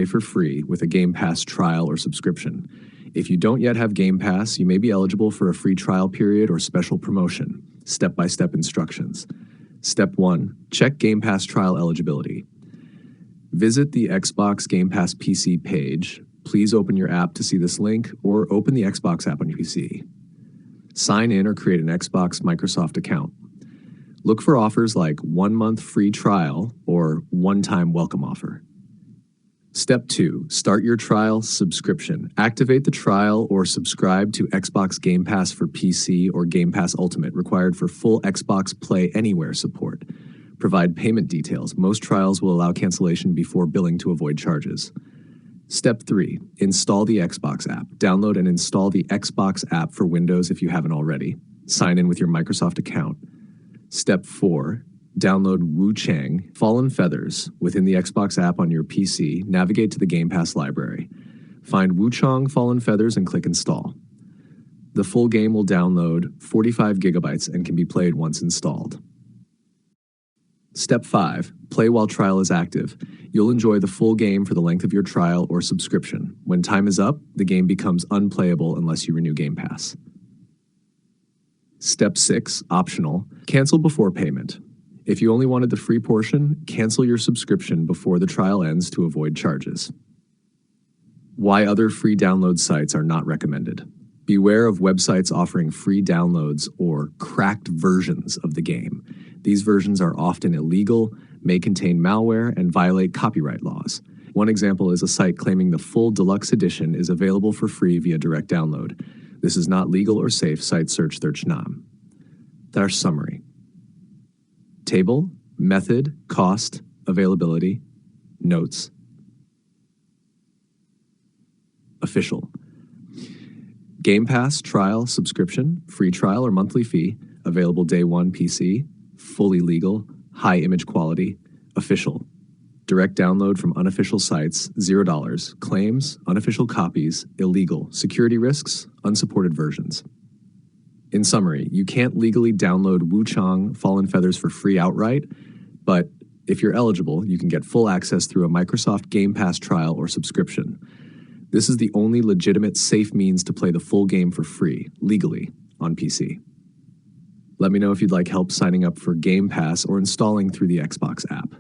play for free with a Game Pass trial or subscription. If you don't yet have Game Pass, you may be eligible for a free trial period or special promotion. Step-by-step instructions. Step 1. Check Game Pass trial eligibility. Visit the Xbox Game Pass PC page. Please open your app to see this link, or open the Xbox app on your PC. Sign in or create an Xbox Microsoft account. Look for offers like 1 month free trial or one-time welcome offer. Step 2. Start your trial subscription. Activate the trial or subscribe to Xbox Game Pass for PC or Game Pass Ultimate, required for full Xbox Play Anywhere support. Provide payment details. Most trials will allow cancellation before billing to avoid charges. Step 3. Install the Xbox app. Download and install the Xbox app for Windows if you haven't already. Sign in with your Microsoft account. Step 4. Download Wuchang Fallen Feathers within the Xbox app on your PC. Navigate to the Game Pass library. Find Wuchang Fallen Feathers and click Install. The full game will download 45 gigabytes and can be played once installed. Step 5. Play while trial is active. You'll enjoy the full game for the length of your trial or subscription. When time is up, the game becomes unplayable unless you renew Game Pass. Step 6. Optional. Cancel before payment. If you only wanted the free portion, cancel your subscription before the trial ends to avoid charges. Why other free download sites are not recommended. Beware of websites offering free downloads or cracked versions of the game. These versions are often illegal, may contain malware, and violate copyright laws. One example is a site claiming the full deluxe edition is available for free via direct download. This is not legal or safe. Site search Nam. Our summary. Table, method, cost, availability, notes. Official. Game Pass, trial, subscription, free trial or monthly fee, available day 1 PC, fully legal, high image quality, official. Direct download from unofficial sites, $0. Claims, unofficial copies, illegal. Security risks, unsupported versions. In summary, you can't legally download Wuchang Fallen Feathers for free outright, but if you're eligible, you can get full access through a Microsoft Game Pass trial or subscription. This is the only legitimate, safe means to play the full game for free, legally, on PC. Let me know if you'd like help signing up for Game Pass or installing through the Xbox app.